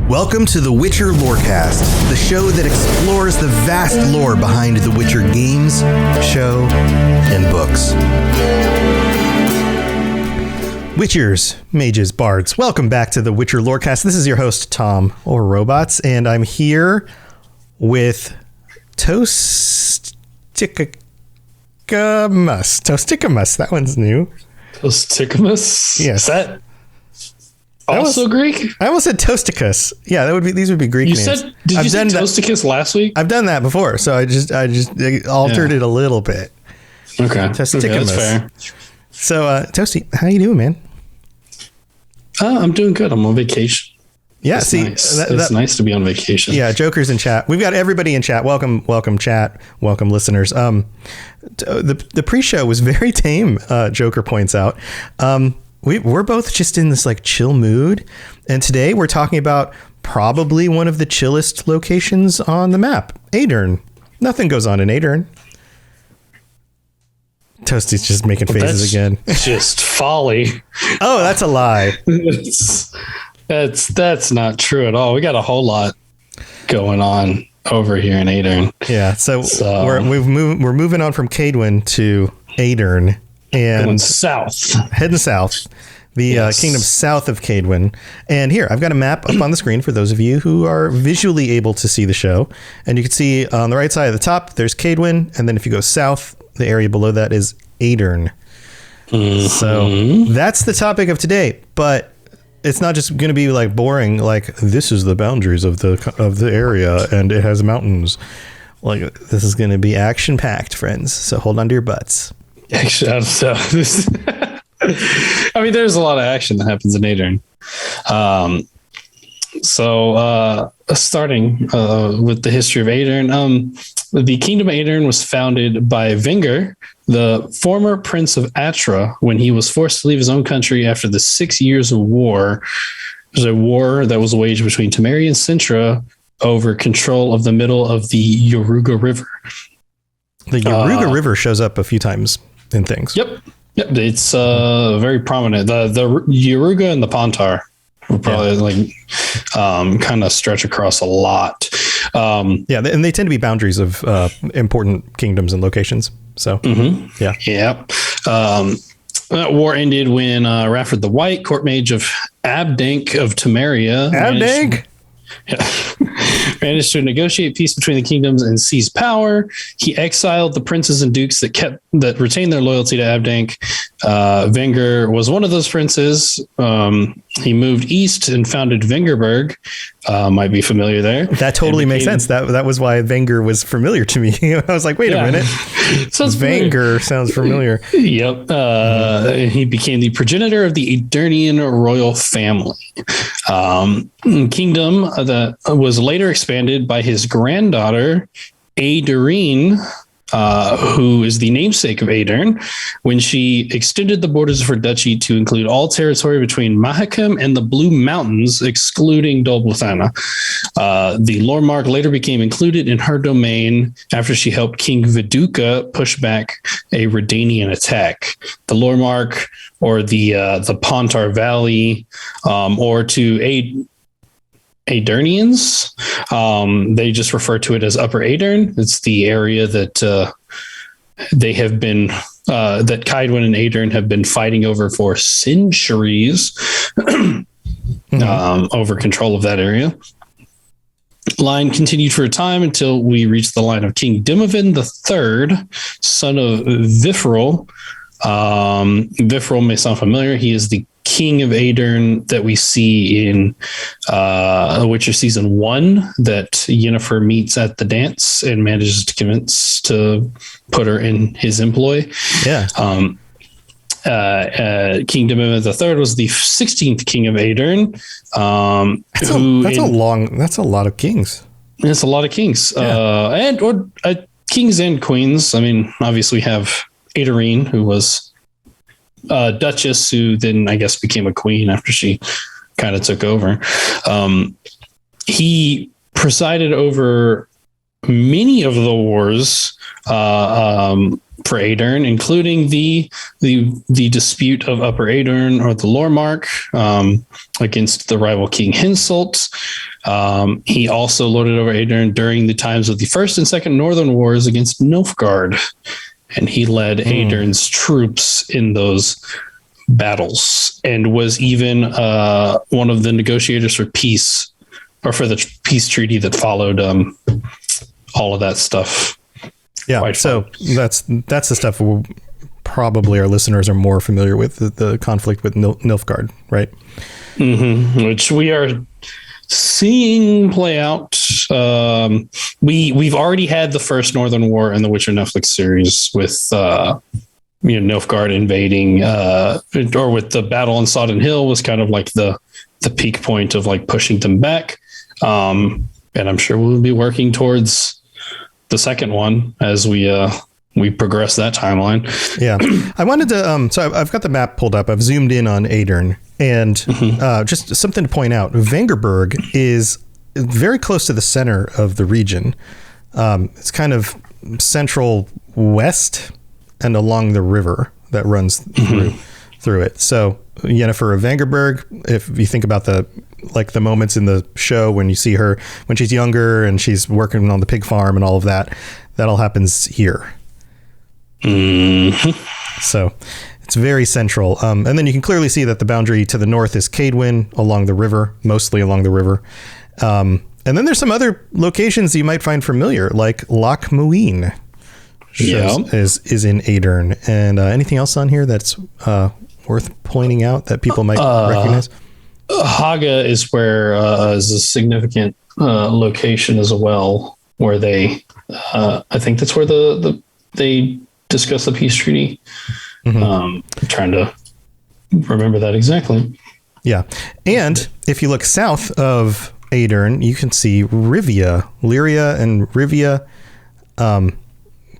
Welcome to the Witcher Lorecast, the show that explores the vast lore behind the Witcher games, show, and books. Witchers, mages, bards, welcome back to the Witcher Lorecast. This is your host, Tom, or Robots, and I'm here with Toastikamus. That one's new. Toastikamus? Yes. Is that also Greek? I almost said Toasticus. Yeah, these would be Greek names. Did you say Toasticus last week? I've done that before, so I just altered it a little bit. Okay. Toastikamus. Okay, that's fair. So, Toasty, how you doing, man? I'm doing good. I'm on vacation. Yeah, it's nice. It's nice to be on vacation. Yeah, Joker's in chat. We've got everybody in chat. Welcome chat. Welcome listeners. The pre-show was very tame, Joker points out. We're both just in this like chill mood, and today we're talking about probably one of the chillest locations on the map, Aedern. Nothing goes on in Aedern. Toasty's just making faces again. Just folly. Oh, that's a lie. That's not true at all. We got a whole lot going on over here in Aedern. Yeah, so we're moving on from Cadwin to Aedern and heading south. The kingdom south of Cadwin. And here, I've got a map up on the screen for those of you who are visually able to see the show. And you can see on the right side of the top, there's Cadwin. And then if you go south, the area below that is Aedern. Mm-hmm. So that's the topic of today. But it's not just going to be like boring, like this is the boundaries of the area and it has mountains. Like this is going to be action-packed, friends. So hold on to your butts. Actually, I mean, there's a lot of action that happens in Aedern. Starting with the history of Aedern, the Kingdom of Aedern was founded by Vengerberg, the former Prince of Atra, when he was forced to leave his own country after the 6 years of war. It was a war that was waged between Temeria and Sintra over control of the middle of the Yaruga River. The Yaruga River shows up a few times in things. Yep, it's very prominent. The Yaruga and the Pontar will probably kind of stretch across a lot. And they tend to be boundaries of important kingdoms and locations. So, that war ended when Rafford the White, court mage of Abdank of Temeria, managed to negotiate peace between the kingdoms and seize power. He exiled the princes and dukes that retained their loyalty to Abdank. Venger was one of those princes. He moved east and founded Vengerberg. Might be familiar there. That totally makes sense. That was why Venger was familiar to me. I was like, wait a minute. Venger sounds familiar. Yep. He became the progenitor of the Aedernian royal family. Kingdom that was later expanded by his granddaughter, Aderin, who is the namesake of Aedern, when she extended the borders of her duchy to include all territory between Mahakam and the Blue Mountains, excluding Dol Bluthana. The Lormark later became included in her domain after she helped King Viduka push back a Redanian attack. The Lormark, or the Pontar Valley, or to Aedernians, they just refer to it as Upper Aedern. It's the area that they have been that Cadwin and Aedern have been fighting over for centuries, over control of that area. Line continued for a time until we reached the line of King dimovin III, son of Vithril. Vithril may sound familiar. He is the King of Aedern that we see in Witcher Season 1 that Yennifer meets at the dance and manages to convince to put her in his employ. Yeah. King dimovin III was the 16th King of Aedern. That's a lot of kings. It's a lot of kings. Yeah. Kings and queens. I mean, obviously we have Aederin, who was Duchess, who then I guess became a queen after she kind of took over. He presided over many of the wars for Aedern, including the dispute of Upper Aedern or the Lormark against the rival King Hinsult. He also lorded over Aedern during the times of the First and Second Northern Wars against Nilfgaard, and he led Aedern's troops in those battles and was even one of the negotiators for peace, or for the peace treaty that followed all of that stuff. Yeah, so that's the stuff probably our listeners are more familiar with, the conflict with Nilfgaard, right? Mm-hmm. Which we are seeing play out. We've already had the first Northern War in the Witcher Netflix series with Nilfgaard invading, or with the battle on Sodden Hill was kind of like the peak point of like pushing them back. And I'm sure we'll be working towards the second one as we progress that timeline. Yeah. I wanted to, so I've got the map pulled up. I've zoomed in on Aedern, and just something to point out. Vengerberg is very close to the center of the region. It's kind of central west and along the river that runs through it. So Yennefer of Vengerberg, if you think about the moments in the show when you see her when she's younger and she's working on the pig farm and all of that, that all happens here. So it's very central. And then you can clearly see that the boundary to the north is Caedwyn along the river, mostly along the river. And then there's some other locations you might find familiar, like Loch Muin is in Aedern. And anything else on here that's worth pointing out that people might recognize? Haga is where is a significant location as well, where they I think that's where they discuss the peace treaty. I'm trying to remember that exactly. Yeah, and if you look south of Aedern, you can see Rivia, Lyria, and Rivia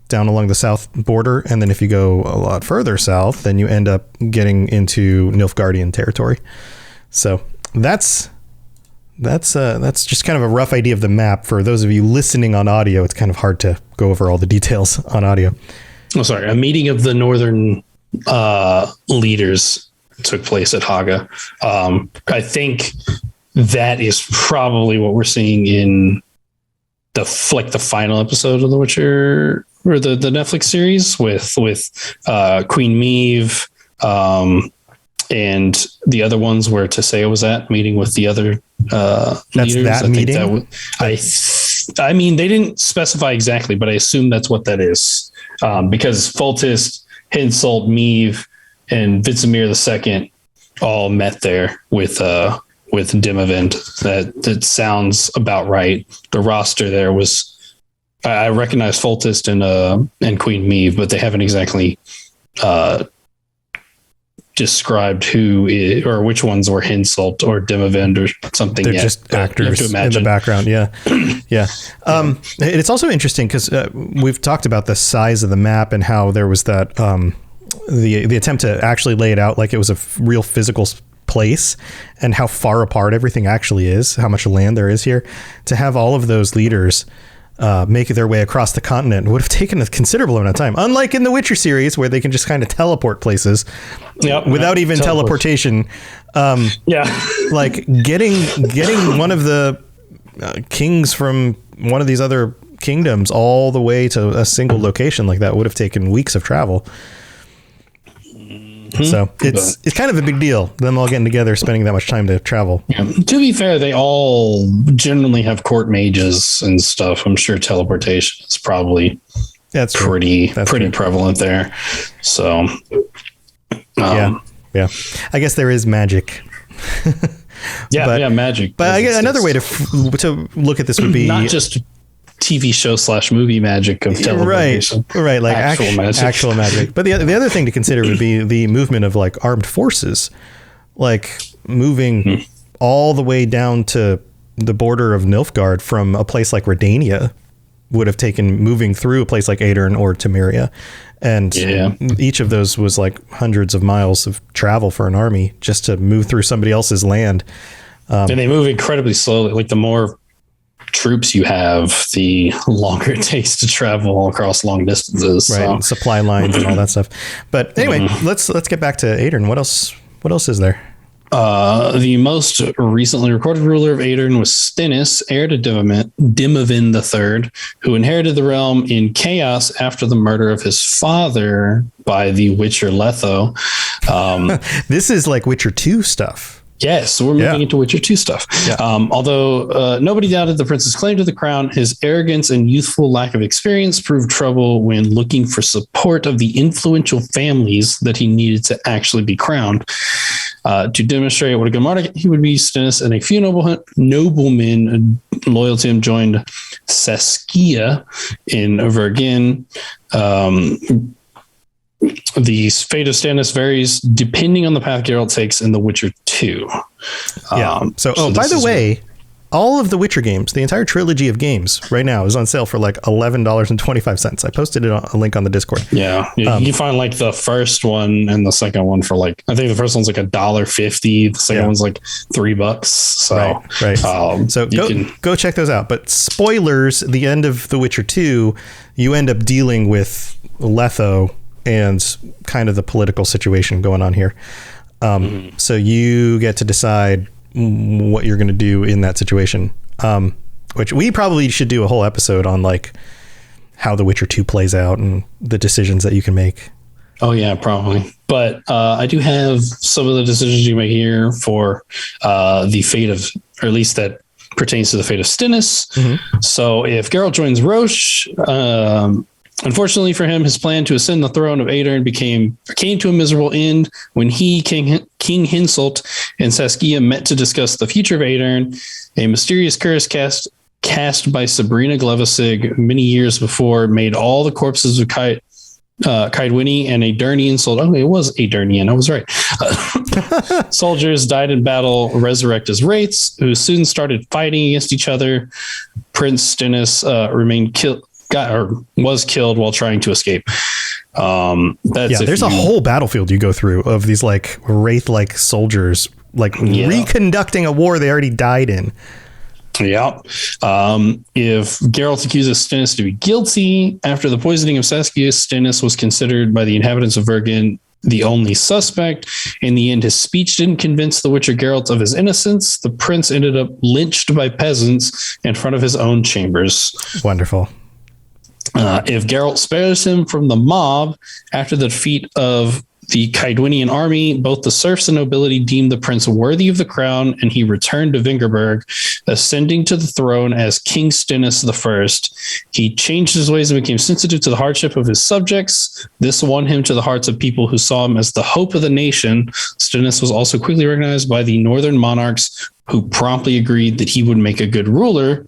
down along the south border, and then if you go a lot further south, then you end up getting into Nilfgaardian territory. So that's just kind of a rough idea of the map. For those of you listening on audio, it's kind of hard to go over all the details on audio. Oh, sorry. A meeting of the northern leaders took place at Haga. I think that is probably what we're seeing in the final episode of The Witcher, or the Netflix series with Queen Meve, and the other ones where Teseo was at meeting with the other leaders. That meeting? I mean, they didn't specify exactly, but I assume that's what that is. Because Foltest, Hinsult, Meve, and Vizimir II all met there with dimovin. That sounds about right. The roster there was, I recognize Foltest and Queen Meve, but they haven't exactly described who is, or which ones were Hinsult or dimovin or something. They're just actors in the background. Yeah. Yeah. It's also interesting because we've talked about the size of the map and how there was that the attempt to actually lay it out like it was a real physical place, and how far apart everything actually is, how much land there is here. To have all of those leaders make their way across the continent would have taken a considerable amount of time, unlike in the Witcher series where they can just kind of teleport places without even teleportation. Like getting one of the kings from one of these other kingdoms all the way to a single location like that would have taken weeks of travel. So it's kind of a big deal, them all getting together, spending that much time to travel. Yeah. To be fair, they all generally have court mages and stuff. I'm sure teleportation is probably pretty prevalent there. So yeah. I guess there is magic. Magic. But I guess another way to look at this would be not just TV show / movie magic of teleportation. Right. Like actual magic. But the other thing to consider would be the movement of like armed forces, like moving all the way down to the border of Nilfgaard from a place like Redania would have taken moving through a place like Aedern or Temeria. And each of those was like hundreds of miles of travel for an army just to move through somebody else's land. And they move incredibly slowly. Like the more troops you have, the longer it takes to travel across long distances. Right, and supply lines and all that stuff. But anyway, let's get back to Aedern. What else is there? The most recently recorded ruler of Aedern was Stennis, heir to Dimovin III, who inherited the realm in chaos after the murder of his father by the Witcher Letho. This is like Witcher 2 stuff. Yes, so we're moving into Witcher 2 stuff. Yeah. Although nobody doubted the prince's claim to the crown, his arrogance and youthful lack of experience proved trouble when looking for support of the influential families that he needed to actually be crowned. To demonstrate what a good monarch he would be, Stennis and a few noblemen loyal to him joined Saskia in Vergen. The fate of Stannis varies depending on the path Geralt takes in The Witcher 2. So by the way, all of the Witcher games, the entire trilogy of games right now is on sale for like $11.25. I posted a link on the Discord. Yeah. You can find the first one and the second one for I think the first one's like $1.50. The second one's like $3. So, right. So go check those out. But spoilers, the end of The Witcher 2, you end up dealing with Letho and kind of the political situation going on here. So you get to decide what you're going to do in that situation, which we probably should do a whole episode on how The Witcher 2 plays out and the decisions that you can make. Oh yeah, probably. But I do have some of the decisions you make here for the fate of, or at least that pertains to the fate of Stennis. So if Geralt joins Roche, unfortunately for him, his plan to ascend the throne of Aedern came to a miserable end when he, King Hinsult, and Saskia met to discuss the future of Aedern. A mysterious curse cast by Sabrina Glevissig many years before made all the corpses of Kaedweni and Aedernian soldiers. Oh, it was Aedernian. I was right. Soldiers died in battle, resurrect as wraiths, who soon started fighting against each other. Prince Stennis was killed while trying to escape. There's a whole battlefield you go through of these wraith-like soldiers, reconducting a war they already died in. Yeah. If Geralt accuses Stennis to be guilty after the poisoning of Saskia, Stennis was considered by the inhabitants of Vergen the only suspect. In the end, his speech didn't convince the Witcher Geralt of his innocence. The prince ended up lynched by peasants in front of his own chambers. Wonderful. If Geralt spares him from the mob after the defeat of the Kaedwenian army, both the serfs and nobility deemed the prince worthy of the crown, and he returned to Vengerberg, ascending to the throne as King Stennis I. He changed his ways and became sensitive to the hardship of his subjects. This won him to the hearts of people who saw him as the hope of the nation. Stennis was also quickly recognized by the northern monarchs, who promptly agreed that he would make a good ruler.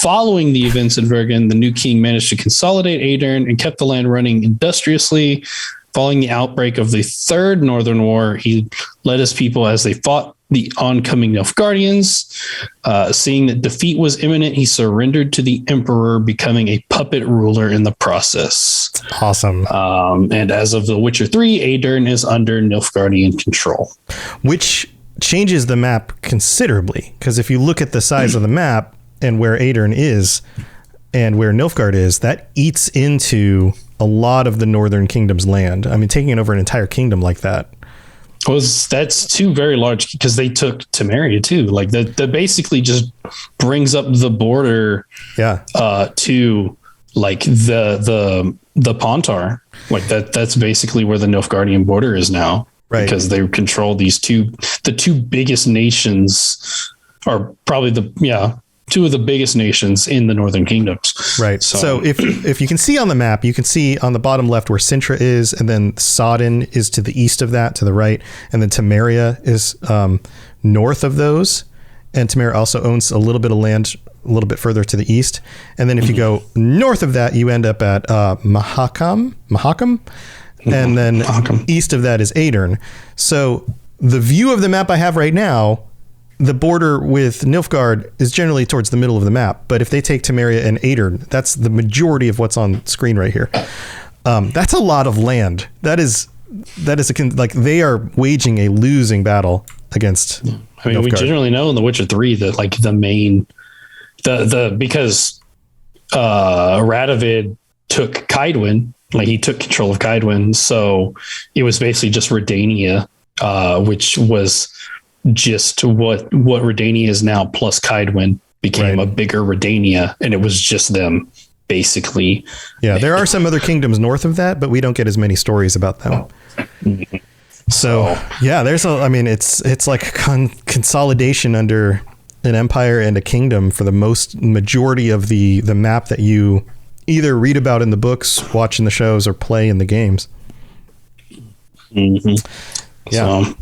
Following the events in Vergen, the new king managed to consolidate Aedern and kept the land running industriously. Following the outbreak of the Third Northern War, he led his people as they fought the oncoming Nilfgaardians. Seeing that defeat was imminent, he surrendered to the emperor, becoming a puppet ruler in the process. Awesome. And as of The Witcher 3, Aedern is under Nilfgaardian control. Which changes the map considerably, because if you look at the size of the map and where Aedern is and where Nilfgaard is, that eats into a lot of the Northern Kingdom's land. I mean, taking over an entire kingdom like that. That's too very large, because they took Temeria too. That basically just brings up the border to the Pontar. That's basically where the Nilfgaardian border is now. Right. Because they control the two biggest nations are probably two of the biggest nations in the Northern Kingdoms. Right. So if you can see on the map, you can see on the bottom left where Sintra is, and then Sodden is to the east of that, to the right, and then Temeria is north of those. And Temeria also owns a little bit of land a little bit further to the east. And then if you go north of that, you end up at Mahakam. And then east of that is Aedern. So the view of the map I have right now, the border with Nilfgaard is generally towards the middle of the map. But if they take Temeria and Aedern, that's the majority of what's on screen right here. That's a lot of land. That is they are waging a losing battle against Nilfgaard. We generally know in The Witcher 3 that the main because Radovid took Kaedwen, like he took control of Kaedwen, so it was basically just Redania, which was just what Redania is now plus Kaedwen became a bigger Redania, and it was just them basically. Yeah, there are some other kingdoms north of that, but we don't get as many stories about them. So yeah, it's like consolidation under an empire and a kingdom for the majority of the map that you either read about in the books, watch in the shows, or play in the games. Mm-hmm. Yeah. So,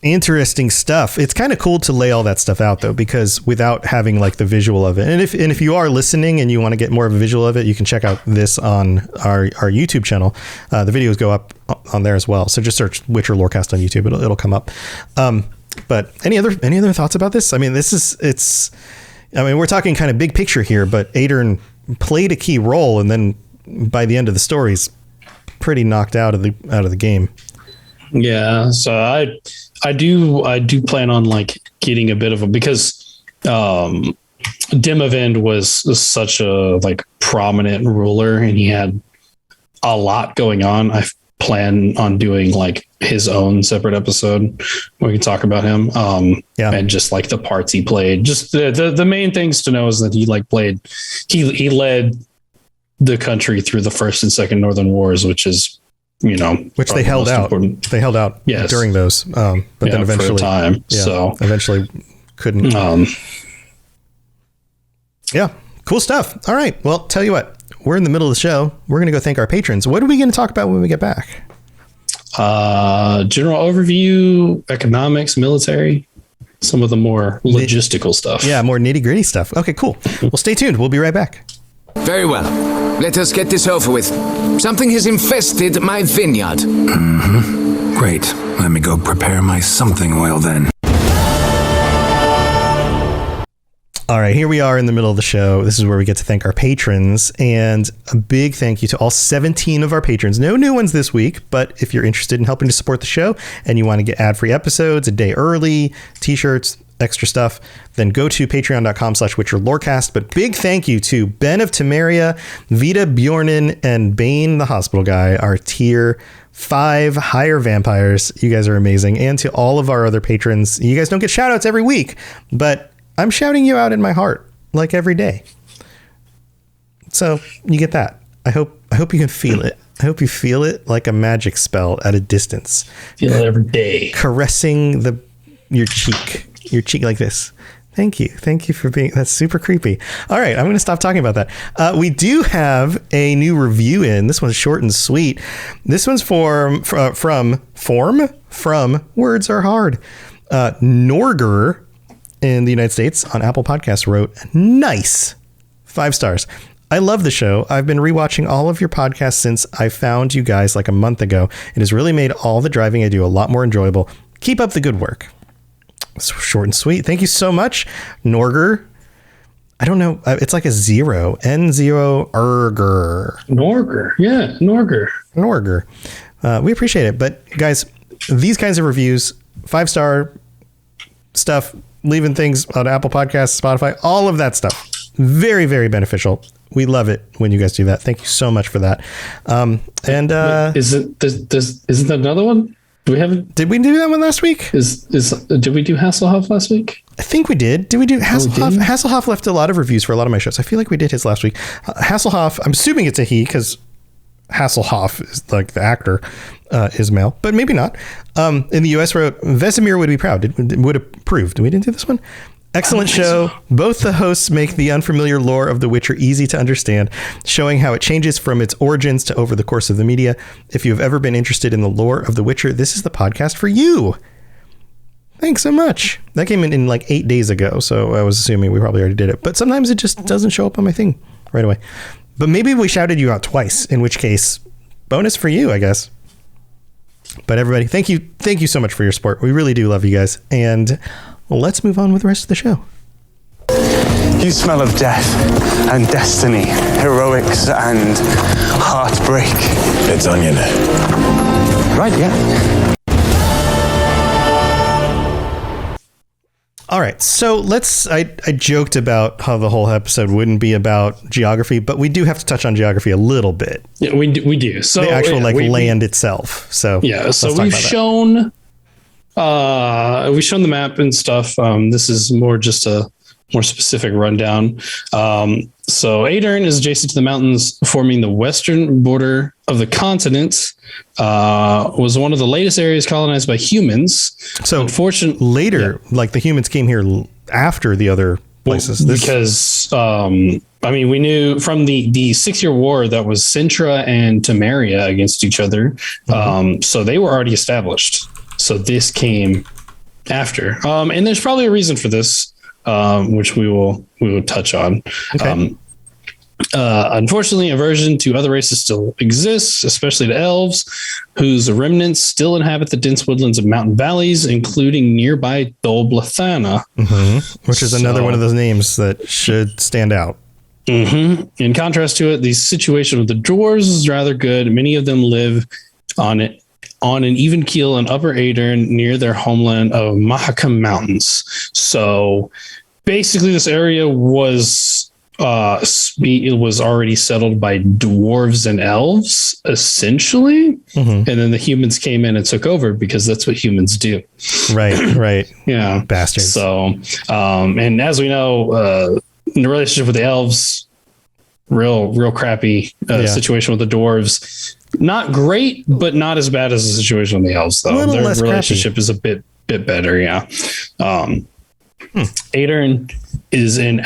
interesting stuff. It's kind of cool to lay all that stuff out though, because without having like the visual of it, and if you are listening and you want to get more of a visual of it, you can check out this on our YouTube channel. The videos go up on there as well. So just search Witcher Lorecast on YouTube. It'll come up. But any other thoughts about this? I mean, we're talking kind of big picture here, but Aedern played a key role, and then by the end of the story, he's pretty knocked out of the game. Yeah, so I do plan on like getting a bit of because Dimovin was such a like prominent ruler, and he had a lot going on. I plan on doing like his own separate episode where we can talk about him. And just like the parts he played. Just the main things to know is that he like played. He led the country through the First and Second Northern Wars, which is, which they held out. Important. They held out during those, but then eventually, for a time. So eventually couldn't. Yeah, cool stuff. All right. Well, tell you what, we're in the middle of the show. We're going to go thank our patrons. What are we going to talk about when we get back? General overview, economics, military, some of the more logistical stuff. Yeah, more nitty gritty stuff. Okay, cool. Well, stay tuned. We'll be right back. Very well. Let us get this over with. Something has infested my vineyard. Mm-hmm. Great. Let me go prepare my something oil then. All right, here we are in the middle of the show. This is where we get to thank our patrons, and a big thank you to all 17 of our patrons. No new ones this week, but if you're interested in helping to support the show and you want to get ad-free episodes a day early, t-shirts, extra stuff, then go to patreon.com/WitcherLorecast. But big thank you to Ben of Temeria, Vita Bjornen, and Bane the Hospital Guy, our tier 5 higher vampires. You guys are amazing. And to all of our other patrons. You guys don't get shout outs every week, but I'm shouting you out in my heart like every day. So you get that. I hope you can feel it. I hope you feel it like a magic spell at a distance. Feel it every day. Caressing your cheek like this. Thank you for being, that's super creepy. All right, I'm going to stop talking about that. We do have a new review in. This one's short and sweet. This one's from Words Are Hard. Norger in the United States on Apple Podcasts wrote, nice, 5 stars. I love the show. I've been rewatching all of your podcasts since I found you guys like a month ago. It has really made all the driving I do a lot more enjoyable. Keep up the good work. It's short and sweet. Thank you so much, Norger. I don't know. It's like a 0. N0 Erger. Norger. Yeah, Norger. We appreciate it. But guys, these kinds of reviews, 5-star stuff, leaving things on Apple Podcasts, Spotify, all of that stuff. Very, very beneficial. We love it when you guys do that. Thank you so much for that. Isn't there another one? Did we do that one last week? Did we do Hasselhoff last week? I think we did. Did we do Hasselhoff? Hasselhoff left a lot of reviews for a lot of my shows. I feel like we did his last week. Hasselhoff, I'm assuming it's a he because Hasselhoff is like the actor is male, but maybe not. In the US wrote, Vesemir would be proud. Would approve. Did we didn't do this one? Excellent show. So. Both the hosts make the unfamiliar lore of The Witcher easy to understand, showing how it changes from its origins to over the course of the media. If you have ever been interested in the lore of The Witcher, this is the podcast for you. Thanks so much. That came in like 8 days ago, so I was assuming we probably already did it. But sometimes it just doesn't show up on my thing right away. But maybe we shouted you out twice, in which case, bonus for you, I guess. But everybody, thank you so much for your support. We really do love you guys. And let's move on with the rest of the show. You smell of death and destiny, heroics and heartbreak. It's onion. Right, yeah. All right, so I joked about how the whole episode wouldn't be about geography, but we do have to touch on geography a little bit. Yeah, we do. So the actual land itself. So yeah, so we've shown the map and stuff. This is more just a more specific rundown. So Aedern is adjacent to the mountains, forming the western border of the continent. Was one of the latest areas colonized by humans. So unfortunately, later, like the humans came here after the other places. Because we knew from the 6-year war that was Sintra and Temeria against each other. So they were already established. So this came after. And there's probably a reason for this. Which we will touch on. Okay. Unfortunately, aversion to other races still exists, especially to elves, whose remnants still inhabit the dense woodlands of mountain valleys, including nearby Dol Blathana. Which is another one of those names that should stand out. In contrast to it, the situation with the dwarves is rather good. Many of them live on an even keel in Upper Aedern near their homeland of Mahakam Mountains. So basically this area was already settled by dwarves and elves, essentially. And then the humans came in and took over because that's what humans do. Right. Yeah. Bastards. So, and as we know, in the relationship with the elves, real crappy situation with the dwarves. Not great, but not as bad as the situation with the elves, though. Their relationship crappy. Is a bit better, yeah. Aedern is an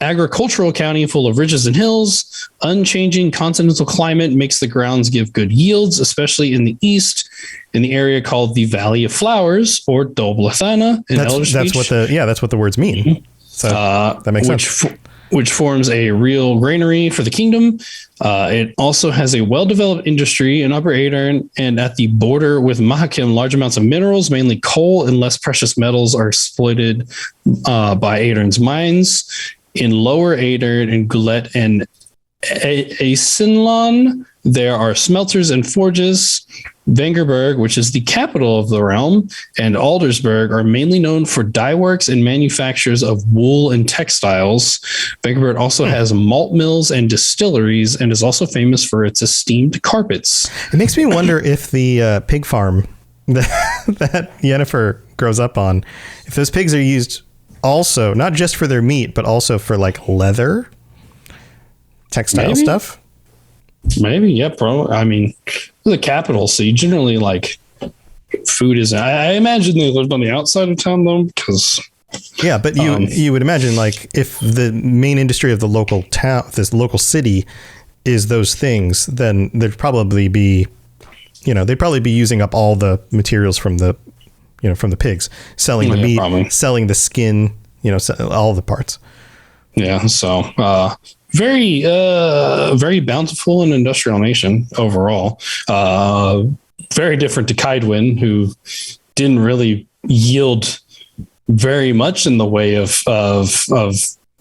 agricultural county full of ridges and hills. Unchanging continental climate makes the grounds give good yields, especially in the east, in the area called the Valley of Flowers, or Dol Blathana in Elder speech. That's what the words mean. So that makes sense. Which forms a real granary for the kingdom. It also has a well-developed industry in Upper Aedern, and at the border with Mahakam, large amounts of minerals, mainly coal and less precious metals, are exploited by Aedern's mines. In Lower Aedern, in Gulet and Asinlan, there are smelters and forges. Vengerberg, which is the capital of the realm, and Aldersberg are mainly known for dye works and manufactures of wool and textiles. Vengerberg also has malt mills and distilleries, and is also famous for its esteemed carpets. It makes me wonder if the pig farm that Yennifer grows up on, if those pigs are used also, not just for their meat, but also for like leather, textile stuff. Maybe, yeah, bro. I mean, the capital, so you generally like food is. I imagine they lived on the outside of town though, because yeah, but you would imagine like if the main industry of the local town, this local city, is those things, then there'd probably be, they'd probably be using up all the materials from the pigs, selling the meat, probably. Selling the skin, all the parts. Yeah, so. Very, very bountiful and industrial nation overall. Very different to Kaidwen, who didn't really yield very much in the way of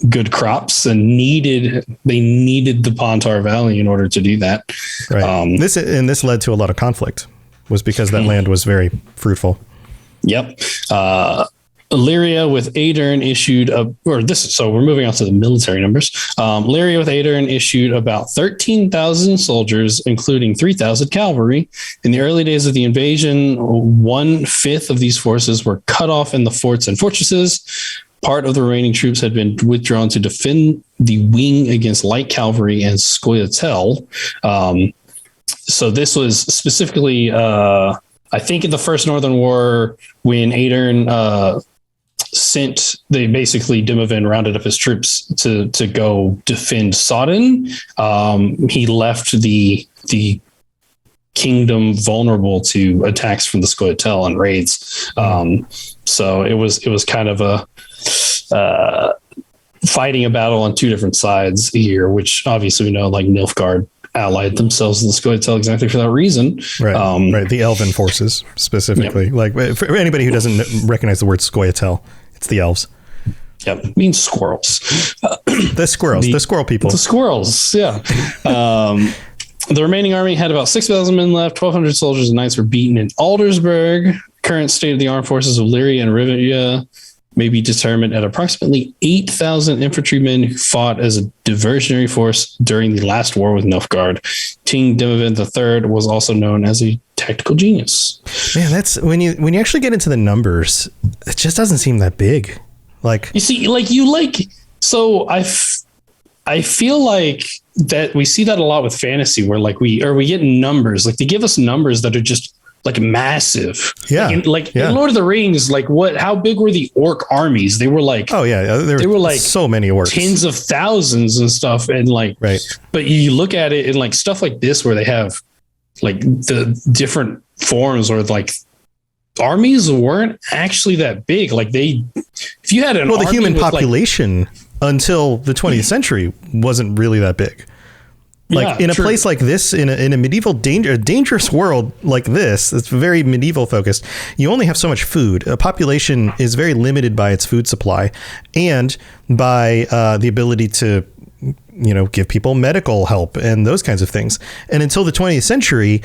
good crops, and needed the Pontar Valley in order to do that. Right. This led to a lot of conflict, was because that land was very fruitful. Yep. Illyria with Aedern issued so we're moving on to the military numbers. Illyria with Aedern issued about 13,000 soldiers, including 3,000 cavalry. In the early days of the invasion, 1/5 of these forces were cut off in the forts and fortresses. Part of the remaining troops had been withdrawn to defend the wing against light cavalry and Scoia'tael. So this was specifically, I think in the First Northern War, when Aedern they basically dimovin rounded up his troops to go defend Sodden. He left the kingdom vulnerable to attacks from the Scoia'tael and raids. So it was kind of a fighting a battle on two different sides here, which obviously we know, like Nilfguard allied themselves with the Scoia'tael exactly for that reason. Right. Right. The elven forces specifically. Yep. Like for anybody who doesn't recognize the word Scoia'tael, it's the elves. Yep. It means squirrels. The squirrels. The squirrel people. The squirrels. Yeah. The remaining army had about 6,000 men left. 1,200 soldiers and knights were beaten in Aldersberg. Current state of the armed forces of Illyria and Rivia may be determined at approximately 8,000 infantrymen who fought as a diversionary force during the last war with Nilfgaard. King Dimovin III was also known as a tactical genius. Man, that's when you actually get into the numbers, it just doesn't seem that big. Like, you see, so I feel like that we see that a lot with fantasy, where like we get numbers, like they give us numbers that are just like massive. Yeah. In Lord of the Rings, like how big were the orc armies? They were like, oh yeah, they were like so many orcs, tens of thousands and stuff. And like, right. But you look at it and like stuff like this, where they have like the different forms, or like armies weren't actually that big. Like if you had the human population until the 20th century wasn't really that big. Like in a place like this, in a medieval dangerous world like this, it's very medieval focused. You only have so much food. A population is very limited by its food supply and by the ability to, give people medical help and those kinds of things. And until the 20th century,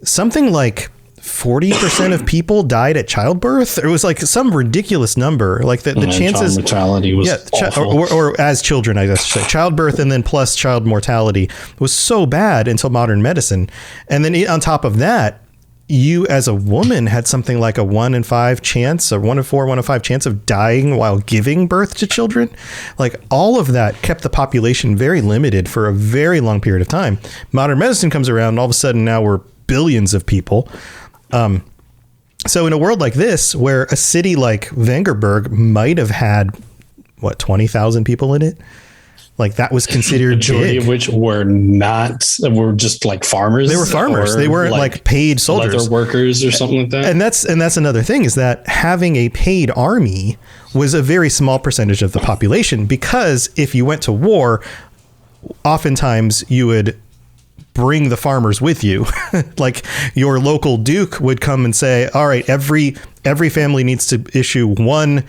something like 40% of people died at childbirth. It was like some ridiculous number. Like the chances, child mortality was awful. Or as children, I guess, childbirth and then plus child mortality was so bad until modern medicine. And then on top of that, you as a woman had something like a 1 in 5 chance, or 1 in 4, 1 in 5 chance of dying while giving birth to children. Like all of that kept the population very limited for a very long period of time. Modern medicine comes around, and all of a sudden now we're billions of people. So in a world like this, where a city like Vangerberg might have had 20,000 people in it, like that was considered majority big. Of which were just like farmers. They were farmers. They weren't like paid soldiers, leather workers or something like that. And that's another thing, is that having a paid army was a very small percentage of the population, because if you went to war, oftentimes you would bring the farmers with you. Like your local duke would come and say, all right, every family needs to issue one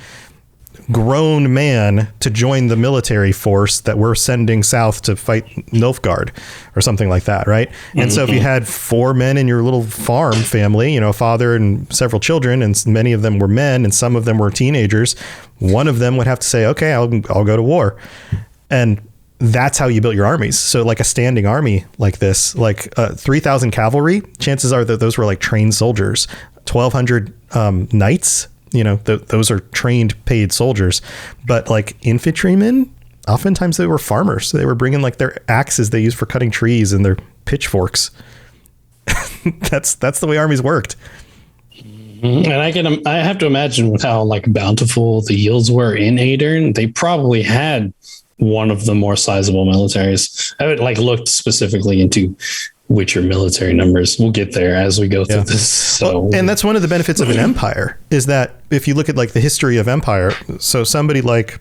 grown man to join the military force that we're sending south to fight Nilfgaard, or something like that, right? And so if you had 4 men in your little farm family, a father and several children, and many of them were men and some of them were teenagers, one of them would have to say, okay, I'll go to war. And that's how you built your armies. So like a standing army like this, like 3,000 cavalry, chances are that those were like trained soldiers. 1,200 knights, those are trained paid soldiers. But like infantrymen, oftentimes they were farmers. They were bringing like their axes they used for cutting trees and their pitchforks. That's the way armies worked. And I have to imagine with how like bountiful the yields were in Aedern, they probably had one of the more sizable militaries. I would like looked specifically into which are military numbers. We'll get there as we go through this. So, and that's one of the benefits of an empire, is that if you look at like the history of empire, so somebody like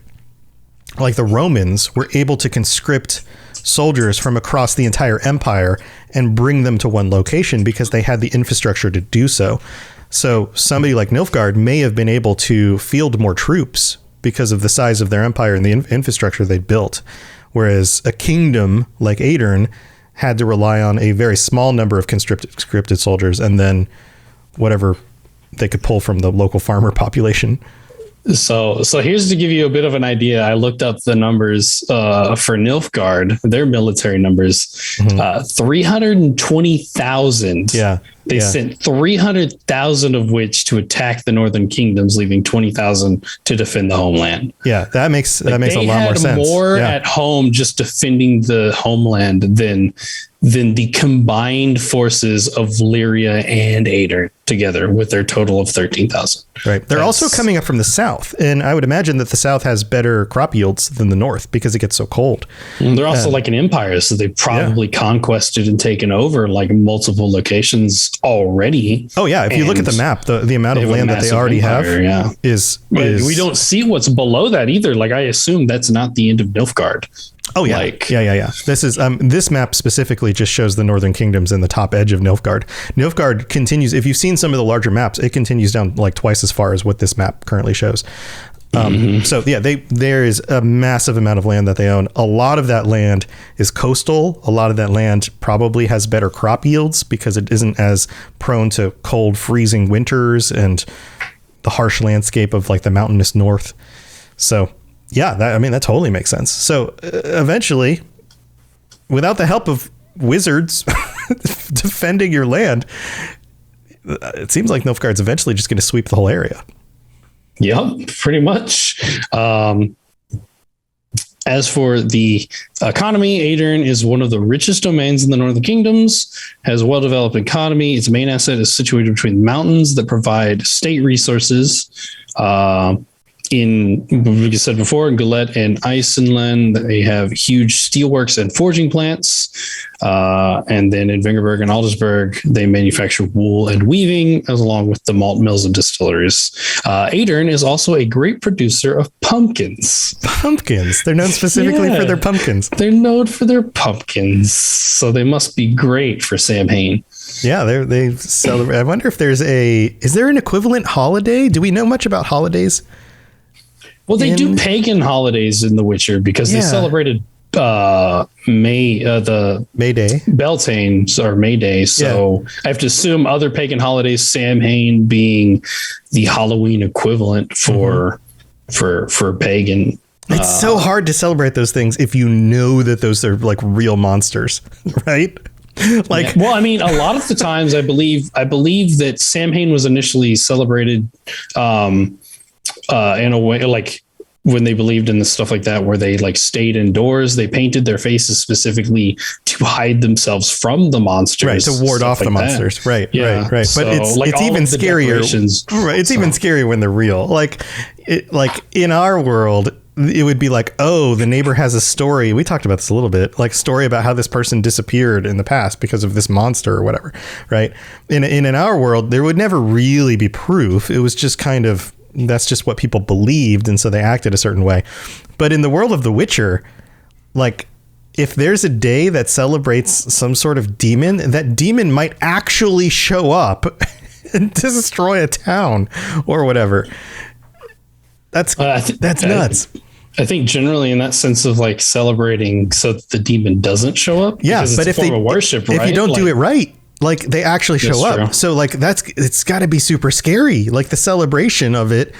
the Romans were able to conscript soldiers from across the entire empire and bring them to one location because they had the infrastructure to do so. So somebody like Nilfgaard may have been able to field more troops because of the size of their empire and the infrastructure they built. Whereas a kingdom like Aedern had to rely on a very small number of conscripted soldiers and then whatever they could pull from the local farmer population. So here's to give you a bit of an idea. I looked up the numbers for Nilfgaard, their military numbers, 320,000. Yeah. They sent 300,000 of which to attack the northern kingdoms, leaving 20,000 to defend the homeland. Yeah, that makes a lot more sense. They had more at home just defending the homeland than the combined forces of Lyria and Aedern together, with their total of 13,000. Right. They're also coming up from the south, and I would imagine that the south has better crop yields than the north because it gets so cold. And they're also like an empire, so they've probably conquested and taken over like multiple locations already. Oh yeah, if you look at the map, the amount of land that they already have is we don't see what's below that either. Like I assume that's not the end of Nilfgaard. Oh yeah, yeah. This is this map specifically just shows the northern kingdoms in the top edge of Nilfgaard. Nilfgaard continues. If you've seen some of the larger maps, it continues down like twice as far as what this map currently shows. So yeah, there is a massive amount of land that they own. A lot of that land is coastal. A lot of that land probably has better crop yields because it isn't as prone to cold, freezing winters and the harsh landscape of like the mountainous north. So yeah, that totally makes sense. So eventually, without the help of wizards defending your land, it seems like Nilfgaard's eventually just going to sweep the whole area. Yep, pretty much. As for the economy, Aedern is one of the richest domains in the Northern Kingdoms, has a well-developed economy. Its main asset is situated between mountains that provide state resources. In, like I said before, in Galette and Isenland, they have huge steelworks and forging plants. And then in Vengerberg and Aldersberg, they manufacture wool and weaving, as along with the malt mills and distilleries. Aedern is also a great producer of pumpkins. Pumpkins. They're known specifically for their pumpkins. They're known for their pumpkins. So they must be great for Samhain. Yeah, they celebrate. I wonder if is there an equivalent holiday? Do we know much about holidays? Well, they do pagan holidays in The Witcher because they celebrated the May Day, Beltane or May Day. So I have to assume other pagan holidays, Samhain being the Halloween equivalent for pagan. It's so hard to celebrate those things if you know that those are like real monsters, right? Like, well, I mean, a lot of the times I believe that Samhain was initially celebrated in a way like when they believed in the stuff like that, where they like stayed indoors, they painted their faces specifically to hide themselves from the monsters, right? To ward off the monsters, right? Right. But so, it's even scarier, right? It's even scarier when they're real. Like in our world, it would be like, oh, the neighbor has a story. We talked about this a little bit, like story about how this person disappeared in the past because of this monster or whatever, right? In our world, there would never really be proof. It was just kind of, that's just what people believed, and so they acted a certain way. But in the world of The Witcher, like if there's a day that celebrates some sort of demon, that demon might actually show up and destroy a town or whatever. That's nuts. I think generally in that sense of like celebrating so that the demon doesn't show up. Yeah, but if you don't do it right, like they actually show up. True. So like it's got to be super scary. Like the celebration of it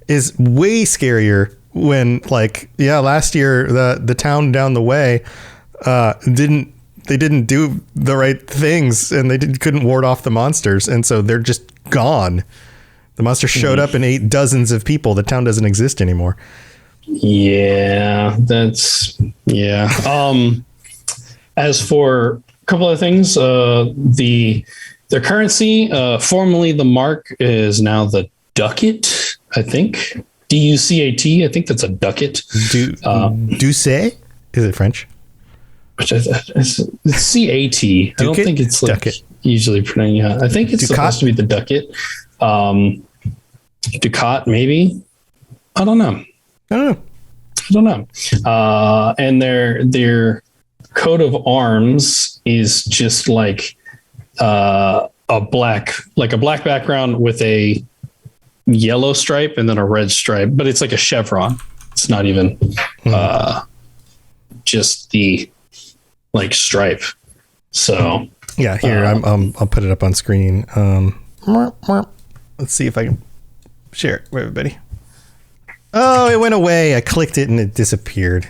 is way scarier when like, last year the town down the way didn't do the right things, and they couldn't ward off the monsters, and so they're just gone. The monster showed up and ate dozens of people. The town doesn't exist anymore. Yeah, as for a couple of things, their currency, formerly the mark, is now the ducat, I think. DUCAT. I think that's a ducat. Duce? Is it French? Which it's CAT. I don't think it's like ducat. Usually pronounced. Yeah, I think it's supposed to be the ducat. Ducat, maybe. I don't know. And their coat of arms is just like a black background with a yellow stripe and then a red stripe, but it's like a chevron. It's not even just the like stripe. So yeah, here I'll put it up on screen. Let's see if I can share it with everybody. Oh, it went away. I clicked it and it disappeared.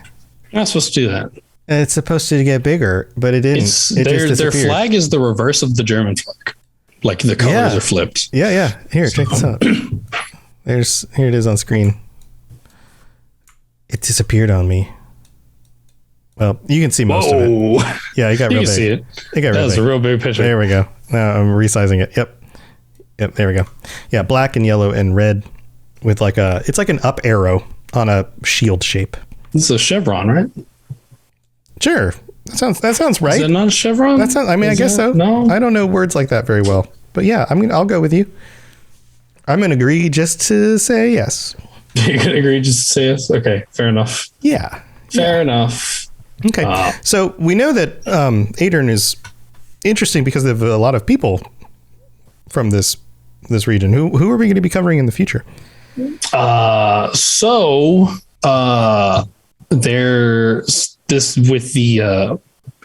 You're not supposed to do that. It's supposed to get bigger, but it didn't. Their flag is the reverse of the German flag. Like the colors are flipped. Yeah. Here, check this out. Here it is on screen. It disappeared on me. Well, you can see most of it. Yeah, it got real big. You can see it. That was a real big picture. There we go. Now I'm resizing it. Yep, there we go. Yeah, black and yellow and red with it's like an up arrow on a shield shape. It's a chevron, right? Sure. That sounds right. Is it not a chevron? I guess so. No, I don't know words like that very well, but yeah, I'll go with you. I'm going to agree just to say yes. You're going to agree just to say yes? Okay, fair enough. Yeah. Fair enough. Okay. So we know that Aedern is interesting because of a lot of people from this region. Who are we going to be covering in the future? There's this with the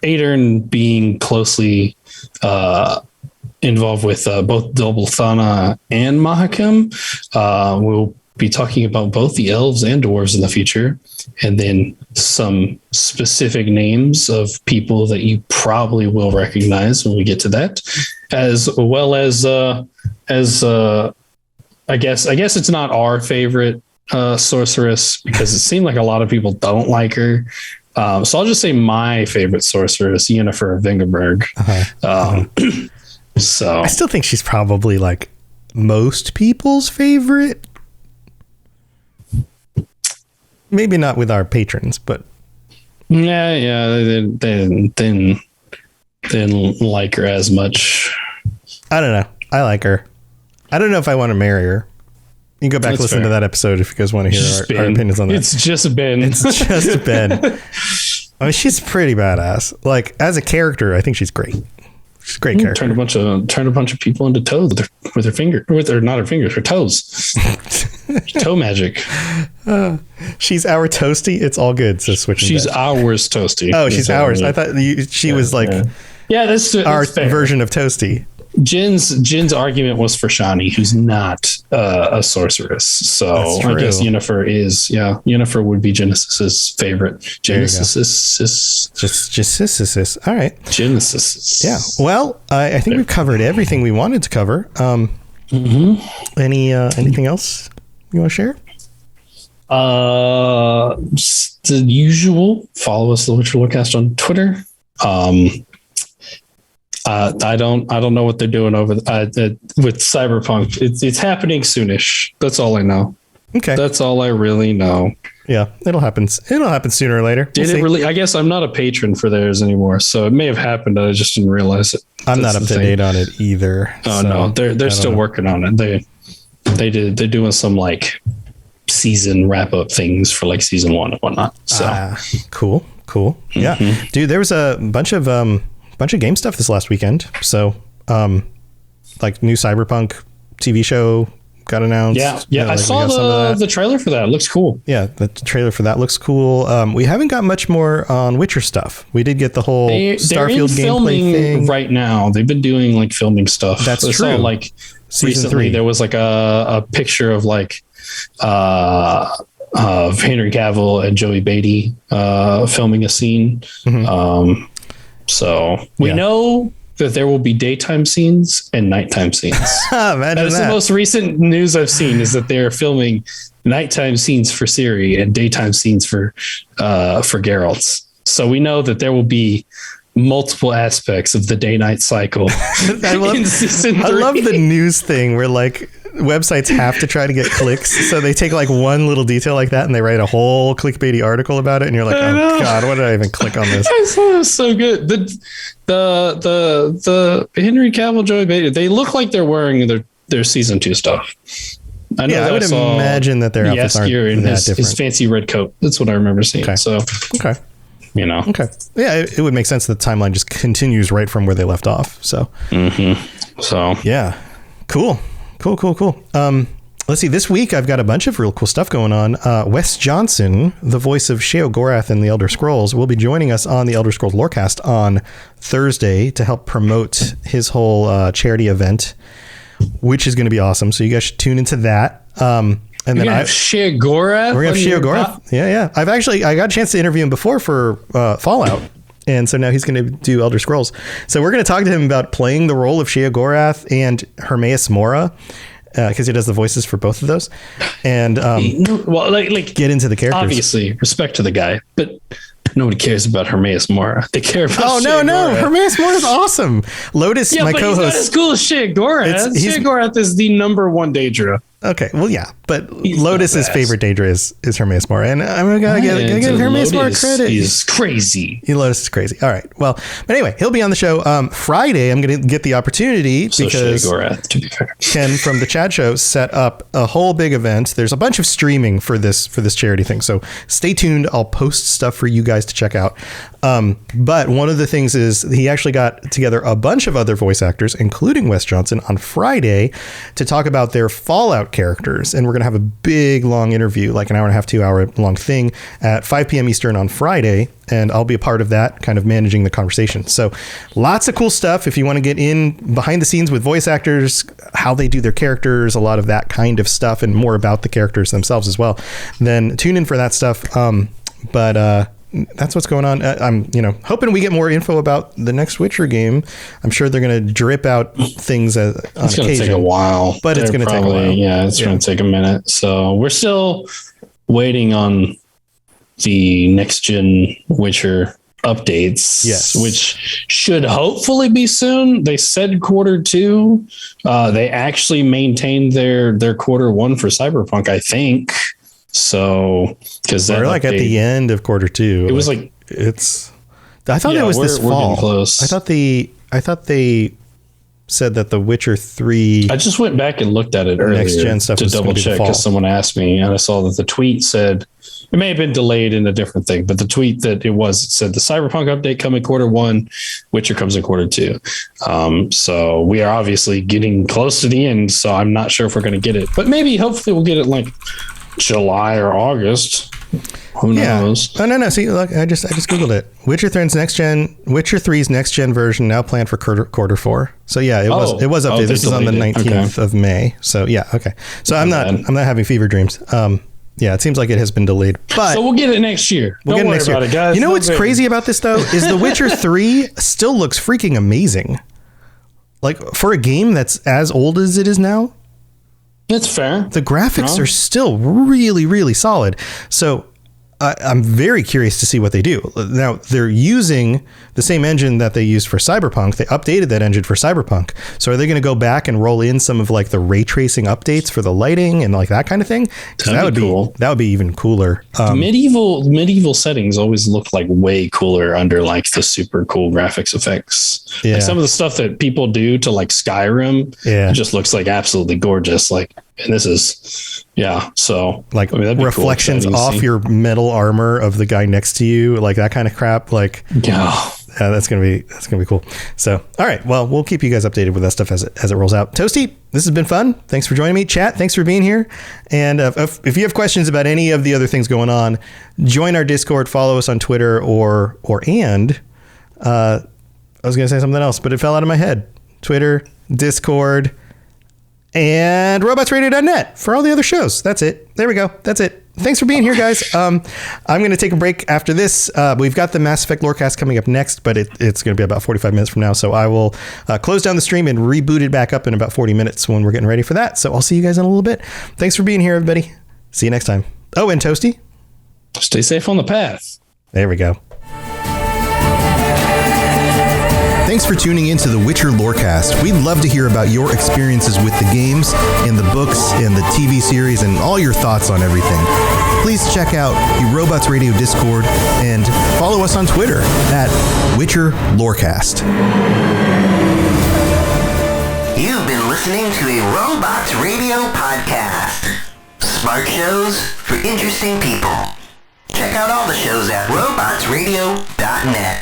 Aedern being closely involved with both Dolbelthana and Mahakam. We'll be talking about both the elves and dwarves in the future, and then some specific names of people that you probably will recognize when we get to that, as well as I guess it's not our favorite sorceress, because it seemed like a lot of people don't like her. So I'll just say my favorite sorceress, Yennifer of Vengerberg. So I still think she's probably like most people's favorite. Maybe not with our patrons, but they didn't like her as much. I don't know. I like her. I don't know if I want to marry her. You can go back and listen to that episode if you guys want to hear our opinions on that. It's just Ben. It's just Ben. I mean, she's pretty badass. Like, as a character, I think she's great. She's a great character. Turn a bunch of people into toads with her finger, not her fingers, her toes. Toe magic. She's our Toasty. It's all good. So switching. She's ours Toasty. Oh, she's ours. I thought she was like that's our fair. version of Toasty. Jin's argument was for Shani, who's not a sorceress. So I guess Yennifer would be Genesis's favorite. Genesis. All right. Genesis. Yeah. Well, I think we've covered everything we wanted to cover. Anything else you want to share? The usual. Follow us, the Lorecast, on Twitter. I don't know what they're doing over with Cyberpunk. It's happening soonish. That's all I know. Okay, that's all I really know. Yeah, it'll happen. It'll happen sooner or later. Did it really? I guess I'm not a patron for theirs anymore, so it may have happened. I just didn't realize it. I'm not up to date on it either. Oh no, they're still working on it. They're doing some like season wrap up things for like season 1 and whatnot. So cool. Yeah, dude, there was a bunch of game stuff this last weekend. So, like new Cyberpunk TV show got announced. Yeah. I saw the trailer for that. It looks cool. Yeah, the trailer for that looks cool. We haven't got much more on Witcher stuff. We did get the whole Starfield gameplay thing right now. They've been doing like filming stuff. That's true. Saw, like Season recently 3. there was like a picture of like of Henry Cavill and Joey Beatty filming a scene. Mm-hmm. So we know that there will be daytime scenes and nighttime scenes. That is the most recent news I've seen, is that they're filming nighttime scenes for Ciri and daytime scenes for Geralt. So we know that there will be multiple aspects of the day-night cycle in season 3. I love the news thing where like websites have to try to get clicks, so they take like one little detail like that and they write a whole clickbaity article about it, and you're like, oh god, why did I even click on this? It's so good. The Henry Cavill, Joey Beatty, they look like they're wearing their season 2 stuff. I know. I would imagine that their outfits aren't in his fancy red coat. That's what I remember seeing. Okay. So okay. You know. Okay. Yeah, it would make sense that the timeline just continues right from where they left off. So. So. Yeah. Cool. Let's see. This week I've got a bunch of real cool stuff going on. Wes Johnson, the voice of Sheogorath in the Elder Scrolls, will be joining us on the Elder Scrolls Lorecast on Thursday to help promote his whole charity event, which is going to be awesome. So you guys should tune into that. And then Sheogorath. We're gonna have Sheogorath. Yeah. I got a chance to interview him before for Fallout, and so now he's going to do Elder Scrolls. So we're going to talk to him about playing the role of Sheogorath and Hermaeus Mora, because he does the voices for both of those, and get into the characters. Obviously, respect to the guy, but nobody cares about Hermaeus Mora. They care about no. Hermaeus Mora is awesome. Lotus, my co-host. He's not as cool as Sheogorath. Sheogorath is the #1 Daedra. Okay, well, yeah, but Lotus's favorite Daedra is Hermaeus Mora, and I'm gonna give Hermaeus Mora credit. He's crazy. Lotus is crazy. All right, well, but anyway, he'll be on the show Friday. I'm gonna get the opportunity because Sheogorath, to be fair, Ken from the Chad Show set up a whole big event. There's a bunch of streaming for this charity thing, so stay tuned. I'll post stuff for you guys to check out. But one of the things is he actually got together a bunch of other voice actors, including Wes Johnson, on Friday to talk about their Fallout about characters. And we're going to have a big, long interview, like an hour and a half, 2 hour long thing at 5 p.m. Eastern on Friday. And I'll be a part of that, kind of managing the conversation. So lots of cool stuff. If you want to get in behind the scenes with voice actors, how they do their characters, a lot of that kind of stuff, and more about the characters themselves as well, then tune in for that stuff. But that's what's going on. I'm, hoping we get more info about the next Witcher game. I'm sure they're going to drip out things on occasion. It's going to take a while. But it's going to take a while. Yeah, it's going to take a minute. So we're still waiting on the next gen Witcher updates, yes, which should hopefully be soon. They said Q2. They actually maintained their Q1 for Cyberpunk, I think. So, because we're like at the end of Q2. It was like I thought it was this fall. Close. I thought they said that The Witcher 3. I just went back and looked at it earlier next gen stuff to double check because someone asked me, and I saw that the tweet said it may have been delayed in a different thing, but the tweet that it said the Cyberpunk update coming Q1, Witcher comes in Q2. So we are obviously getting close to the end. So I'm not sure if we're going to get it, but maybe hopefully we'll get it like July or August. Who knows? Oh no. See, look, I just Googled it. Witcher 3's next gen version now planned for Q4. So yeah, it was updated. This is on the 19th of May. So yeah, okay. So I'm not having fever dreams. Yeah, it seems like it has been delayed. But so we'll get it next year. Don't worry about it, guys. You know what's crazy about this though is The Witcher 3 still looks freaking amazing. Like for a game that's as old as it is now. That's fair. The graphics are still really, really solid. So I'm very curious to see what they do. Now, they're using the same engine that they used for Cyberpunk. They updated that engine for Cyberpunk. So are they going to go back and roll in some of like the ray tracing updates for the lighting and like that kind of thing? Because that would be cool. That would be even cooler. Medieval settings always look like way cooler under like the super cool graphics effects. Yeah. Like some of the stuff that people do to like Skyrim, it just looks like absolutely gorgeous. Like, and this is, so like reflections off your metal armor of the guy next to you, like that kind of crap. Like, that's gonna be cool. So, all right, well, we'll keep you guys updated with that stuff as it rolls out. Toasty, this has been fun. Thanks for joining me. Chat, thanks for being here. And if you have questions about any of the other things going on, join our Discord, follow us on Twitter, I was gonna say something else, but it fell out of my head. Twitter, Discord, and robotsradio.net for all the other shows. That's it. There we go. That's it. Thanks for being here, guys. I'm going to take a break after this. We've got the Mass Effect Lorecast coming up next, but it's going to be about 45 minutes from now. So I will close down the stream and reboot it back up in about 40 minutes when we're getting ready for that. So I'll see you guys in a little bit. Thanks for being here, everybody. See you next time. Oh, and Toasty, stay safe on the path. There we go. Thanks for tuning into the Witcher Lorecast. We'd love to hear about your experiences with the games and the books and the TV series and all your thoughts on everything. Please check out the Robots Radio Discord and follow us on Twitter at Witcher Lorecast. You've been listening to a Robots Radio podcast. Smart shows for interesting people. Check out all the shows at robotsradio.net.